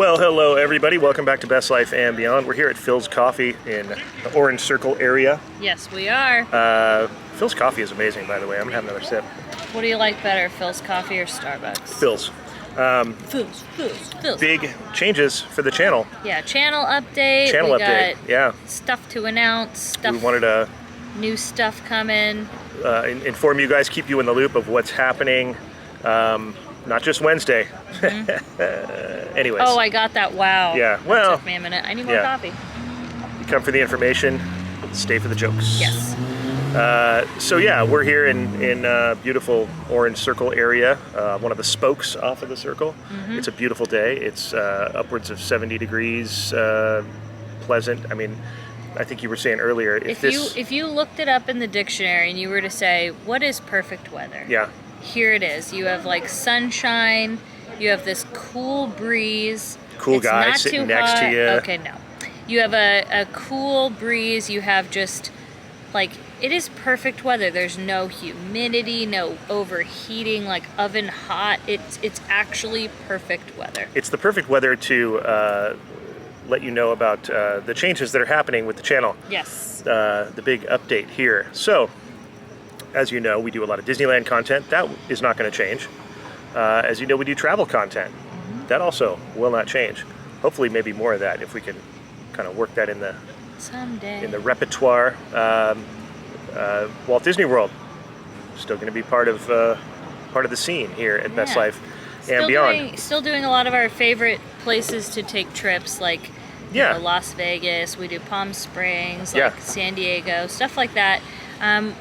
Well, hello everybody. Welcome back to Best Life and Beyond. We're here at Phil's Coffee in the Orange Circle area. Yes, we are. Phil's Coffee is amazing, by the way. I'm gonna have another sip. What do you like better, Phil's Coffee or Starbucks? Phil's. Phil's. Big changes for the channel. Yeah, channel update. We got yeah. Stuff to announce. We wanted to new stuff coming. Inform you guys, keep you in the loop of what's happening. Not just Wednesday. Mm-hmm. Anyways. Oh, I got that. Wow. Yeah. Well. That took me a minute. I need more coffee. You come for the information, stay for the jokes. Yes. So yeah, we're here in beautiful Orange Circle area, one of the spokes off of the circle. Mm-hmm. It's a beautiful day. It's upwards of 70 degrees, pleasant. I mean, I think you were saying earlier, if you looked it up in the dictionary and you were to say, what is perfect weather? Yeah. Here it is. You have like sunshine, you have this cool breeze. Cool guy sitting next to you. Okay, no. You have a cool breeze, you have just like, it is perfect weather. There's no humidity, no overheating, like oven hot. It's actually perfect weather. It's the perfect weather to let you know about the changes that are happening with the channel. Yes. The big update here. So, as you know, we do a lot of Disneyland content. That is not going to change. As you know, we do travel content. Mm-hmm. That also will not change. Hopefully, maybe more of that if we can kind of work that in the someday in the repertoire. Walt Disney World still going to be part of the scene here at Best Life and Beyond. Still doing a lot of our favorite places to take trips, like you know, Las Vegas. We do Palm Springs, like San Diego, stuff like that.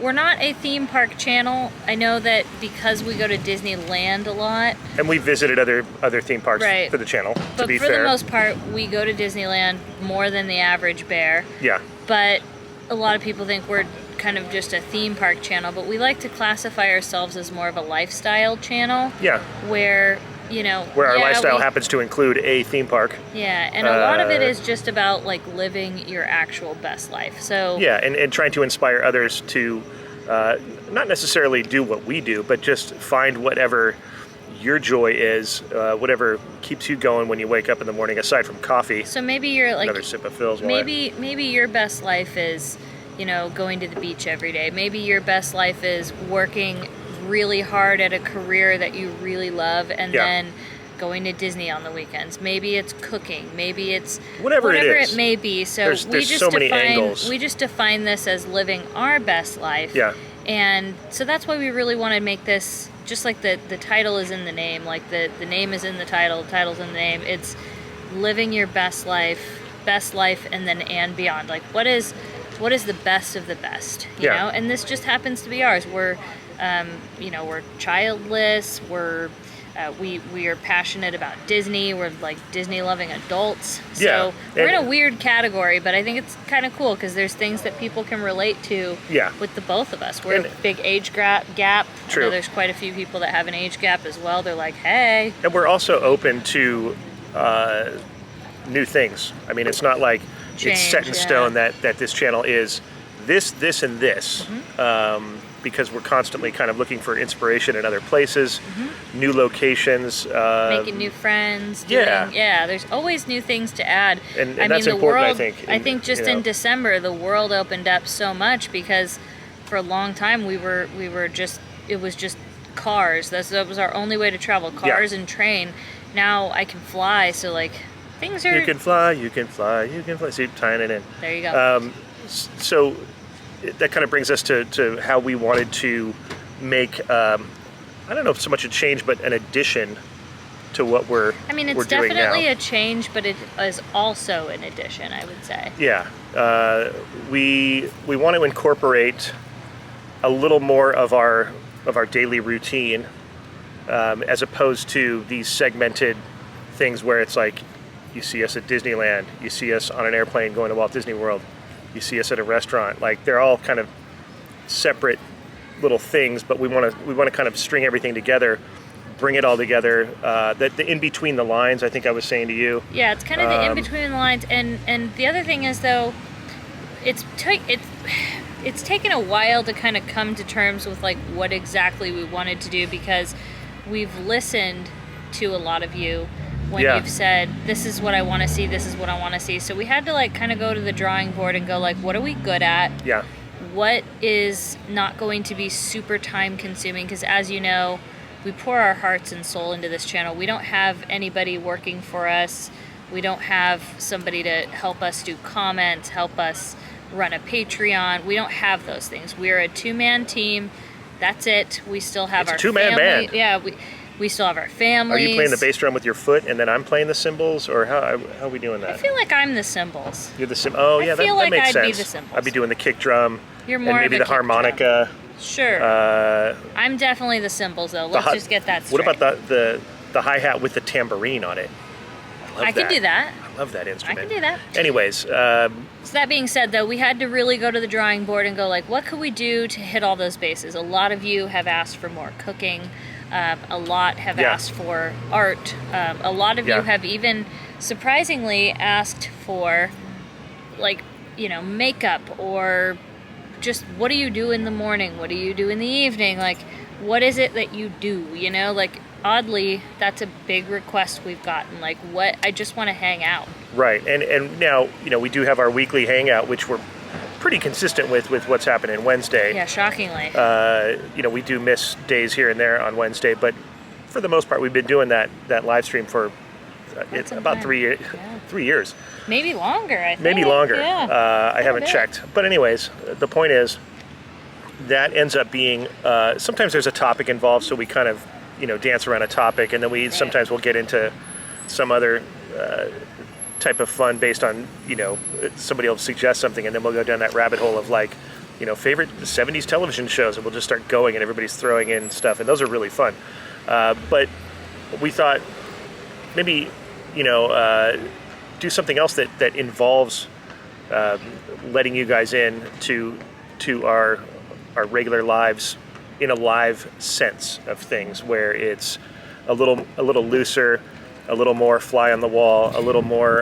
We're not a theme park channel. I know that because we go to Disneyland a lot. And we visited other theme parks for the channel, but for the most part, we go to Disneyland more than the average bear. Yeah. But a lot of people think we're kind of just a theme park channel, but we like to classify ourselves as more of a lifestyle channel. Yeah. Where, you know... Where our lifestyle happens to include a theme park. Yeah, and a lot of it is just about, like, living your actual best life, so... Yeah, and trying to inspire others to not necessarily do what we do, but just find whatever your joy is, whatever keeps you going when you wake up in the morning, aside from coffee. So maybe you're, like... Another sip of Phil's. Maybe your best life is, you know, going to the beach every day. Maybe your best life is working really hard at a career that you really love and then going to Disney on the weekends. Maybe it's cooking. Maybe it's whatever it may be. So there's so many angles. We just define this as living our best life. Yeah. And so that's why we really want to make this, just like the title is in the name, like the name is in the title's in the name. It's living your best life, and then and beyond. Like what is the best of the best, you know? And this just happens to be ours. We're, you know, we're childless. We are passionate about Disney. We're like Disney loving adults. So we're in a weird category, but I think it's kind of cool because there's things that people can relate to with the both of us. We're a big age gap. True. I know there's quite a few people that have an age gap as well. They're like, hey. And we're also open to new things. I mean, it's not like it's set in stone that this channel is this, and this, because we're constantly kind of looking for inspiration in other places, new locations. Making new friends. There's always new things to add. And that's important, I think just in December, the world opened up so much because for a long time it was just cars. That was our only way to travel, cars and train. Now I can fly, so like, things are... You can fly. See, tying it in. There you go. So that kind of brings us to how we wanted to make, I don't know if so much a change, but an addition to what we're doing now. I mean, it's definitely a change, but it is also an addition, I would say. Yeah. We want to incorporate a little more of our daily routine, as opposed to these segmented things where it's like, you see us at Disneyland, you see us on an airplane going to Walt Disney World, you see us at a restaurant. Like, they're all kind of separate little things, but we want to kind of string everything together, bring it all together. The in between the lines, I think I was saying to you. Yeah, it's kind of the in between the lines. And the other thing is, though, it's taken a while to kind of come to terms with like what exactly we wanted to do, because we've listened to a lot of you. when Yeah. you've said, this is what I want to see, this is what I want to see. So we had to like kind of go to the drawing board and go like, what are we good at? Yeah. What is not going to be super time consuming? Because as you know, we pour our hearts and soul into this channel. We don't have anybody working for us. We don't have somebody to help us do comments, help us run a Patreon. We don't have those things. We're a two-man team. That's it. We still have It's our a two-man family. band. Yeah, we still have our families. Are you playing the bass drum with your foot and then I'm playing the cymbals, or how are we doing I that? feel like I'm the cymbals. You're the Oh yeah, feel that like makes I'd sense. be the cymbals. I'd be doing the kick drum. You're more and maybe of a the kick drum. harmonica. Sure. I'm definitely the cymbals though. Let's just get that straight. What about the hi-hat with the tambourine on it? I can do that. I love that instrument. I can do that. Anyways, So that being said, though, we had to really go to the drawing board and go like, what could we do to hit all those bases? A lot of you have asked for more cooking. A lot have asked for art. A lot of you have even surprisingly asked for like, makeup, or just what do you do in the morning? What do you do in the evening? Like, what is it that you do? Like, oddly, that's a big request we've gotten. Like, I just want to hang out. right, and now we do have our weekly hangout, which we're pretty consistent with what's happening Wednesday. Yeah, shockingly. We do miss days here and there on Wednesday, but for the most part, we've been doing that live stream for about 3 years. Yeah. 3 years. Maybe longer, I think. Maybe longer. Yeah. I haven't bit. checked. But anyways, the point is that ends up being, sometimes there's a topic involved, so we kind of, dance around a topic, and then sometimes we'll get into some other type of fun based on, somebody will suggest something, and then we'll go down that rabbit hole of like, favorite 70s television shows, and we'll just start going, and everybody's throwing in stuff, and those are really fun. But we thought maybe, do something else that involves letting you guys in to our regular lives in a live sense of things, where it's a little looser, a little more fly on the wall, a little more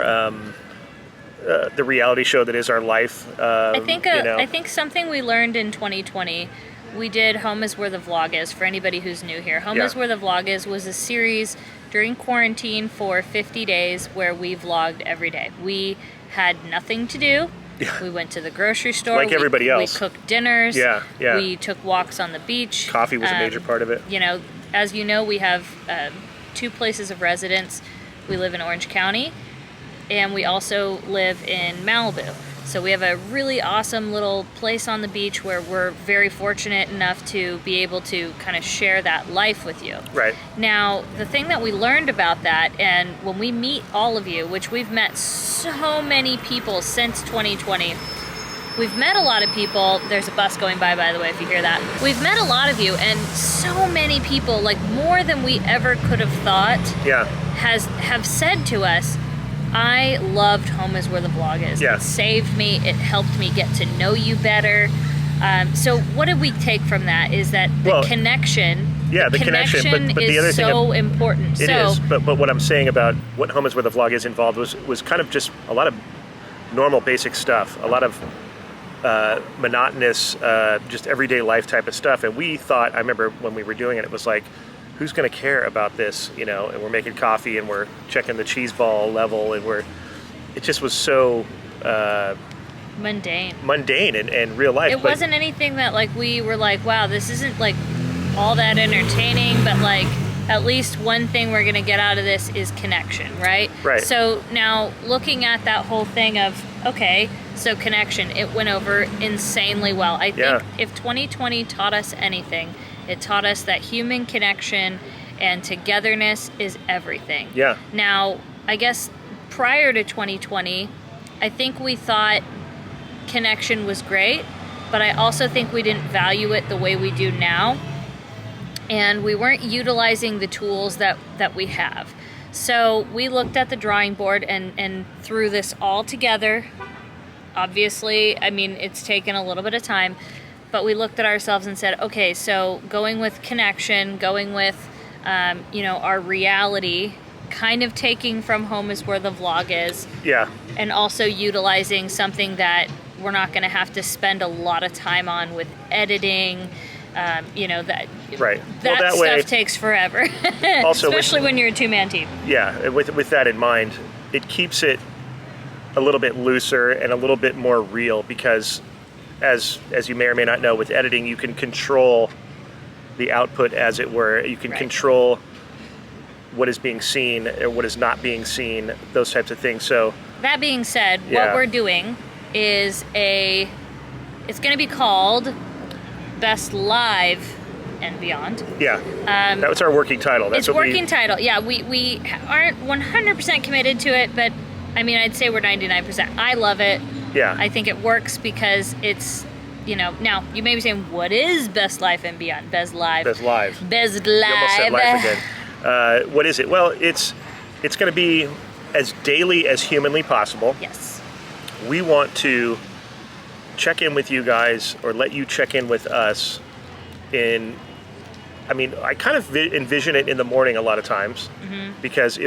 the reality show that is our life. I think something we learned in 2020. We did Home is Where the Vlog Is, for anybody who's new here. Home is Where the Vlog Is was a series during quarantine for 50 days where we vlogged every day. We had nothing to do. Yeah. We went to the grocery store. Like everybody else. We cooked dinners. Yeah. We took walks on the beach. Coffee was a major part of it. As you know, we have 2 places of residence. We live in Orange County, and we also live in Malibu. So we have a really awesome little place on the beach where we're very fortunate enough to be able to kind of share that life with you. Right. Now, the thing that we learned about that, and when we meet all of you, which we've met so many people since 2020, we've met a lot of people. There's a bus going by the way, if you hear that. We've met a lot of you, and so many people, like more than we ever could have thought, have said to us, I loved Home is Where the Vlog Is. Yeah. It saved me. It helped me get to know you better. So what did we take from that is that the connection. Yeah, the connection. But the other thing so important. It is. But what I'm saying about what Home is Where the Vlog Is involved was kind of just a lot of normal basic stuff, a lot of monotonous, just everyday life type of stuff. And we thought, I remember when we were doing it, it was like, who's going to care about this, and we're making coffee and we're checking the cheese ball level, and it just was so mundane and real life. It wasn't anything that like we were like, wow, this isn't like all that entertaining, but like at least one thing we're going to get out of this is connection, right? Right. So now looking at that whole thing of, okay, so connection, it went over insanely well. I think if 2020 taught us anything, it taught us that human connection and togetherness is everything. Yeah. Now, I guess prior to 2020, I think we thought connection was great, but I also think we didn't value it the way we do now. And we weren't utilizing the tools that we have. So we looked at the drawing board and threw this all together. Obviously, I mean, it's taken a little bit of time. But we looked at ourselves and said, okay, so going with connection, going with, our reality, kind of taking from Home is Where the Vlog Is. Yeah. And also utilizing something that we're not going to have to spend a lot of time on with editing, You know, that Right. that, Well, that stuff way- takes forever. Also, especially when you're a two-man team. Yeah, and with that in mind, it keeps it a little bit looser and a little bit more real because, as you may or may not know, with editing, you can control the output, as it were. You can Right. control what is being seen or what is not being seen, those types of things. So That being said, Yeah. what we're doing is it's going to be called Best Live and Beyond. yeah, that was our working title. That's It's what working title. Yeah, we aren't 100% committed to it, but I mean, I'd say we're 99%. I love it. Yeah. I think it works because it's, you know, now you may be saying, what is Best Life and Beyond? Best Live. Best Live. Best You almost said Live. life again. What is it? Well, it's going to be as daily as humanly possible. Yes. We want to check in with you guys, or let you check in with us I kind of envision it in the morning a lot of times, because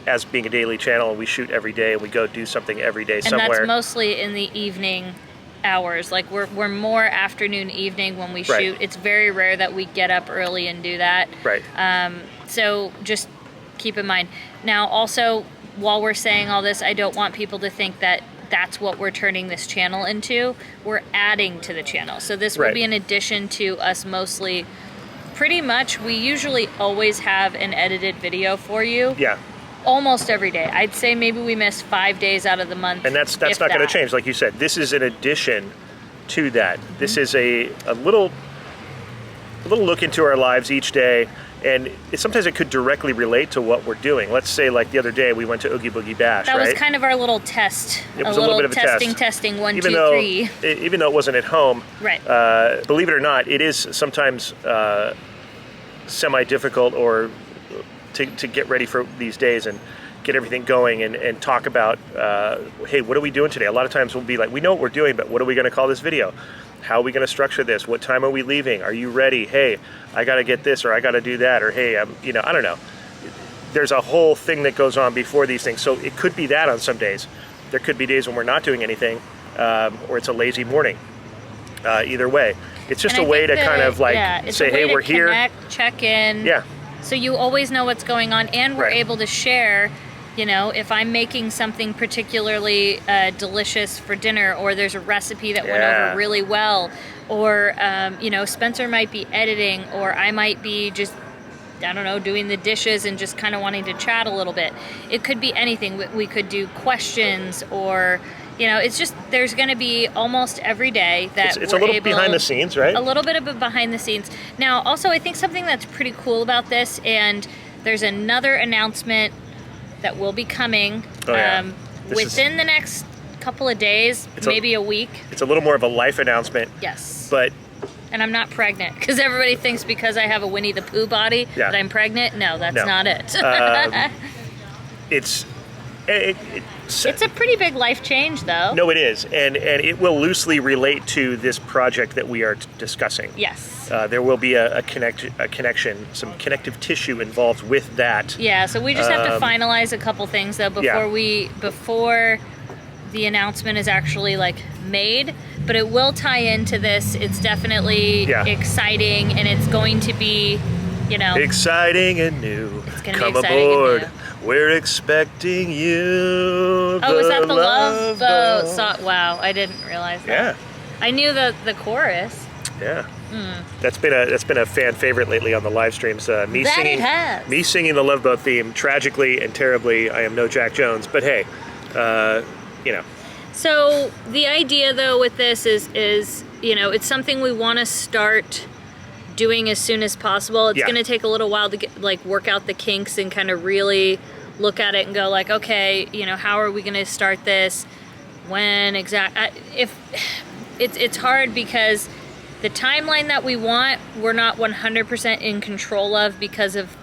as being a daily channel, and we shoot every day and we go do something every day And somewhere. that's mostly in the evening hours. Like we're more afternoon, evening when we Right. shoot. It's very rare that we get up early and do that. Right. So just keep in mind. Now, also, while we're saying all this, I don't want people to think that that's what we're turning this channel into. We're adding to the channel. So this will Right. be in addition to us mostly. Pretty much, we usually always have an edited video for you. Yeah. Almost every day. I'd say maybe we miss 5 days out of the month. And that's if not going to that. change. Like you said, this is an addition to that. This Mm-hmm. is a little look into our lives each day, and sometimes it could directly relate to what we're doing. Let's say, like the other day, we went to Oogie Boogie Bash, That right? was kind of our little test. It was a little bit of a test. testing, 1, even 2, though 3. even though it wasn't at home, Right. believe it or not, it is sometimes semi-difficult or to get ready for these days and get everything going and talk about, hey, what are we doing today? A lot of times we'll be like, we know what we're doing, but what are we going to call this video? How are we going to structure this? What time are we leaving? Are you ready? Hey, I got to get this, or I got to do that, or hey, I don't know. There's a whole thing that goes on before these things. So it could be that on some days. There could be days when we're not doing anything, or it's a lazy morning. Either way, it's just And a I way to think kind of like it's say, a way hey, to we're here. connect, check in. Yeah. So you always know what's going on, and we're Right. able to share. You know, if I'm making something particularly delicious for dinner, or there's a recipe that went Yeah. over really well, or Spencer might be editing, or I might be just, I don't know, doing the dishes and just kind of wanting to chat a little bit. It could be anything. We could do questions, or it's just, there's going to be almost every day that It's a we're little able, behind the scenes, right? a little bit of a behind the scenes. Now, also, I think something that's pretty cool about this, and there's another announcement that will be coming Oh, yeah. This within the next couple of days, maybe a week. It's a little more of a life announcement, Yes. but And I'm not pregnant, because everybody thinks because I have a Winnie the Pooh body Yeah. that I'm pregnant. No, that's No. not it. it's It's a pretty big life change, though. no, it is, and it will loosely relate to this project that we are discussing. Yes. There will be a connection, some connective tissue involved with that. Yeah, so we just have to finalize a couple things, though, before the announcement is actually made, but it will tie into this. It's definitely exciting, and it's going to be, Exciting and new. It's gonna be Come exciting and aboard. new. We're expecting you. Oh, is that the Love Boat Boat. song? Wow, I didn't realize that. Yeah, I knew the chorus. yeah. That's been a fan favorite lately on the live streams. Me That singing, it has. me singing the Love Boat theme. Tragically and terribly, I am no Jack Jones, but hey, So the idea, though, with this is it's something we want to start doing as soon as possible. It's Yeah. going to take a little while to get work out the kinks and kind of really look at it and go okay, how are we going to start this? When if it's hard because the timeline that we want, we're not 100% in control of because of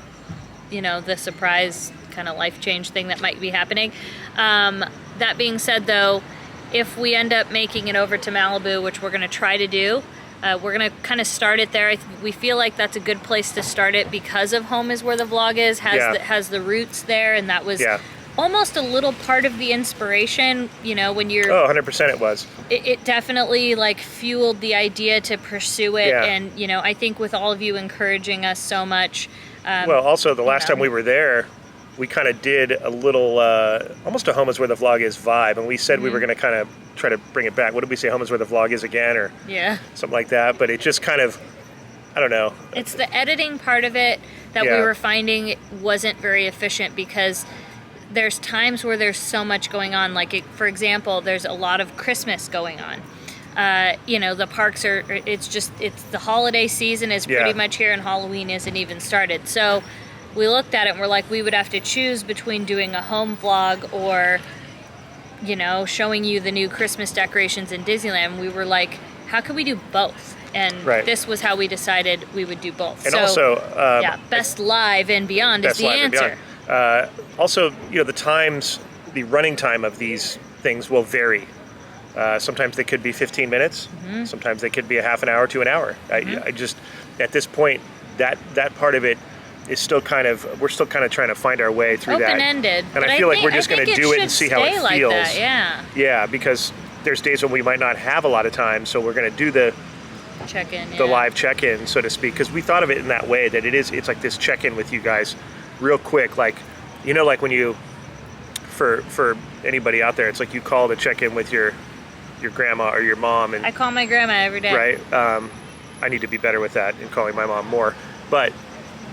the surprise kind of life change thing that might be happening. That being said, though, if we end up making it over to Malibu, which we're going to try to do, we're going to kind of start it there. We feel like that's a good place to start it because of home is where the vlog is, has the roots there, and that was almost a little part of the inspiration, you know, when you're... Oh, 100% it was. It definitely, like, fueled the idea to pursue it. Yeah. And, you know, I think with all of you encouraging us so much... well, also, the last time we were there, we kind of did a little, almost a Home is Where the Vlog Is vibe, and we said we were going to kind of try to bring it back. What did we say? Home is Where the Vlog Is again, or something like that. But it just kind of, I don't know. It's the editing part of it that we were finding wasn't very efficient, because there's times where there's so much going on. Like, for example, there's a lot of Christmas going on. You know, the parks are, it's the holiday season is pretty much here, and Halloween isn't even started. So we looked at it and we're like, we would have to choose between doing a home vlog or, you know, showing you the new Christmas decorations in Disneyland. We were like, how can we do both? And this was how we decided we would do both. And so, also, Best Live and Beyond is the answer. Also, you know, the running time of these things will vary. Sometimes they could be 15 minutes. Sometimes they could be a half an hour to an hour. I just, at this point, that part of it is still we're still kind of trying to find our way through that. Open-ended. And I feel like we're just going to do it and see how it feels. Like that, yeah, because there's days when we might not have a lot of time, so we're going to do the check-in, the live check-in, so to speak, because we thought of it in that way, that it's like this check-in with you guys real quick, like, you know, like when you, for anybody out there, it's like you call to check in with your grandma or your mom. And I call my grandma every day. Right. I need to be better with that and calling my mom more. But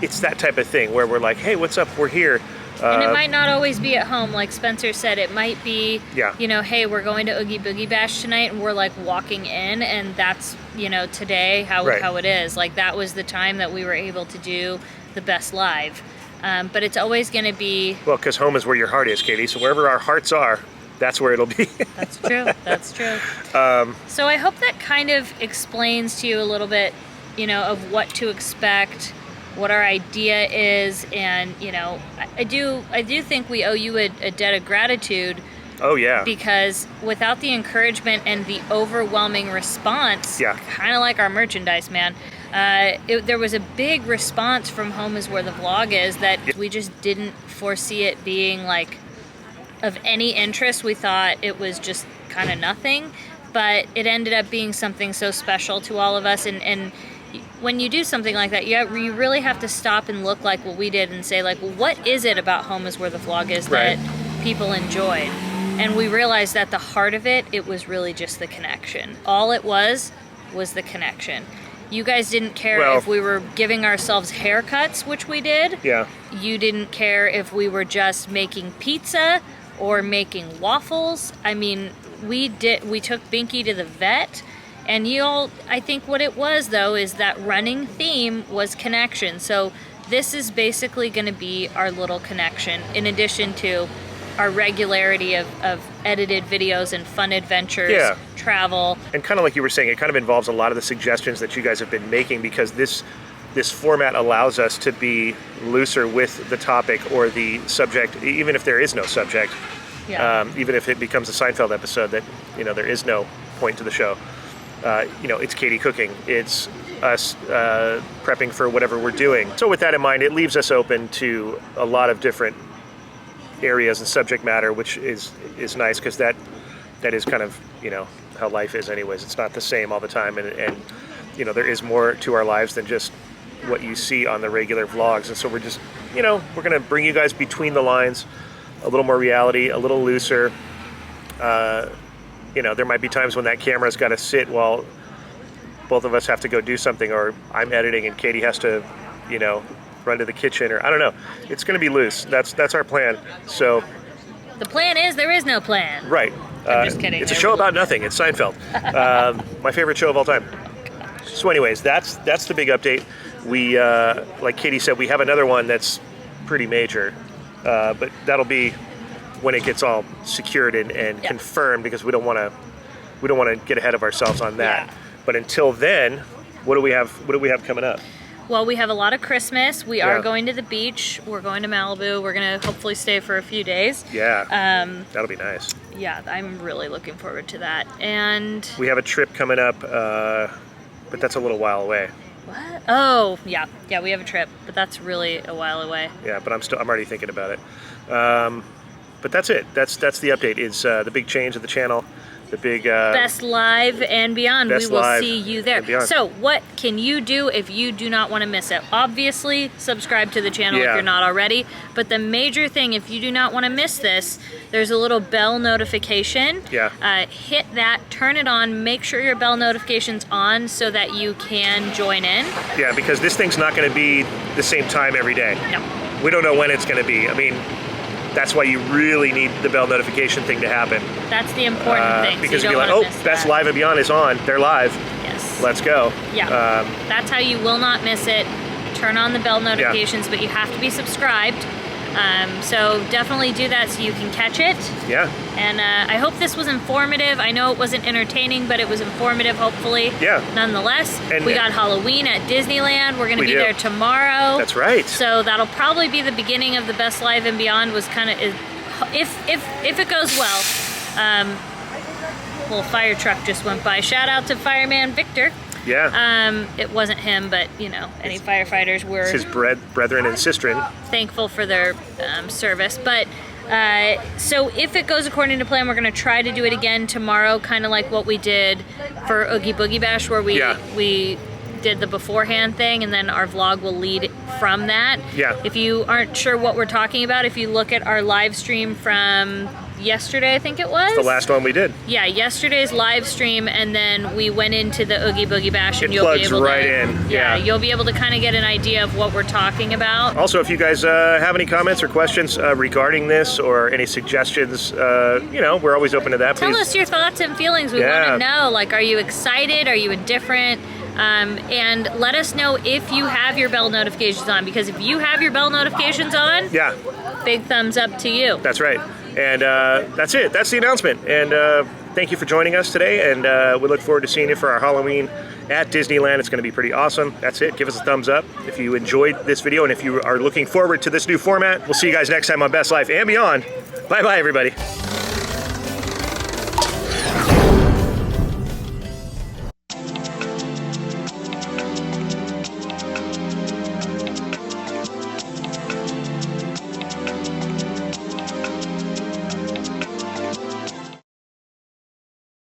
it's that type of thing where we're like, hey, what's up? We're here. And it might not always be at home, like Spencer said. It might be, yeah, you know, hey, we're going to Oogie Boogie Bash tonight, and we're like walking in, and that's, you know, today how it is. Like, that was the time that we were able to do the best live. But it's always going to be... Well, because home is where your heart is, Katie. So wherever our hearts are, that's where it'll be. That's true. That's true. So I hope that kind of explains to you a little bit, you know, of what to expect, what our idea is, and, you know, I do think we owe you a debt of gratitude. Oh, yeah. Because without the encouragement and the overwhelming response, kind of like our merchandise, man, there was a big response from Home is Where the Vlog Is that we just didn't foresee it being, like, of any interest. We thought it was just kind of nothing, but it ended up being something so special to all of us. And when you do something like that, you really have to stop and look like what we did and say, like, well, what is it about Home is Where the Vlog Is that people enjoyed? And we realized that the heart of it, it was really just the connection. All it was the connection. You guys didn't care if we were giving ourselves haircuts, which we did. Yeah. You didn't care if we were just making pizza or making waffles. I mean, we took Binky to the vet, and I think what it was, though, is that running theme was connection. So this is basically going to be our little connection, in addition to our regularity of edited videos and fun adventures, travel. And kind of like you were saying, it kind of involves a lot of the suggestions that you guys have been making, because this format allows us to be looser with the topic or the subject, even if there is no subject. Yeah. Even if it becomes a Seinfeld episode that, you know, there is no point to the show. You know, it's Katie cooking. It's us prepping for whatever we're doing. So with that in mind, it leaves us open to a lot of different areas and subject matter, which is nice, because that is kind of, you know, how life is anyways. It's not the same all the time, and you know, there is more to our lives than just what you see on the regular vlogs. And so we're just, you know, we're gonna bring you guys between the lines, a little more reality, a little looser. You know, there might be times when that camera's got to sit while both of us have to go do something, or I'm editing and Katie has to, you know, run to the kitchen, or I don't know. It's going to be loose. That's our plan. So the plan is there is no plan. Right. I'm just kidding. It's a show about nothing. It's Seinfeld. My favorite show of all time. So anyways, that's the big update. We, like Katie said, we have another one that's pretty major, but that'll be when it gets all secured and confirmed, because we don't want to get ahead of ourselves on that. Yeah. But until then, what do we have coming up? Well, we have a lot of Christmas. We are going to the beach. We're going to Malibu. We're going to hopefully stay for a few days. Yeah. That'll be nice. Yeah, I'm really looking forward to that. And we have a trip coming up, but that's a little while away. What? Oh, yeah. Yeah, we have a trip, but that's really a while away. Yeah, but I'm already thinking about it. but that's it. That's the update. It's the big change of the channel. The big Best Live and Beyond. We will see you there. So what can you do if you do not want to miss it? Obviously, subscribe to the channel if you're not already. But the major thing, if you do not want to miss this, there's a little bell notification. Hit that, turn it on, make sure your bell notification's on so that you can join in. Yeah, because this thing's not going to be the same time every day. No. We don't know when it's going to be. I mean, that's why you really need the bell notification thing to happen. That's the important thing. Because so you'll be like, oh, Best Live and Beyond is on. They're live. Yes. Let's go. Yeah. That's how you will not miss it. Turn on the bell notifications, but you have to be subscribed. So definitely do that so you can catch it. Yeah. And I hope this was informative. I know it wasn't entertaining, but it was informative, hopefully. Yeah. Nonetheless, we got Halloween at Disneyland. We're going to be there tomorrow. That's right. So that'll probably be the beginning of the Best Live and Beyond. Was kind of if it goes well. Little fire truck just went by. Shout out to Fireman Victor. Yeah. It wasn't him, but you know, any firefighters were. It's his brethren and sisterin. Thankful for their service, but so if it goes according to plan, we're gonna try to do it again tomorrow, kind of like what we did for Oogie Boogie Bash, where we did the beforehand thing, and then our vlog will lead from that. Yeah. If you aren't sure what we're talking about, if you look at our live stream from yesterday, I think it was. It's the last one we did. Yeah, yesterday's live stream, and then we went into the Oogie Boogie Bash, and you'll be able to in. Yeah, you'll be able to kind of get an idea of what we're talking about. Also, if you guys have any comments or questions regarding this, or any suggestions, you know, we're always open to that. Tell us your thoughts and feelings. We want to know. Like, are you excited? Are you indifferent? And let us know if you have your bell notifications on, because if you have your bell notifications on, big thumbs up to you. That's right. And that's it. That's the announcement. And thank you for joining us today. And we look forward to seeing you for our Halloween at Disneyland. It's going to be pretty awesome. That's it. Give us a thumbs up if you enjoyed this video, and if you are looking forward to this new format. We'll see you guys next time on Best Life and Beyond. Bye-bye, everybody.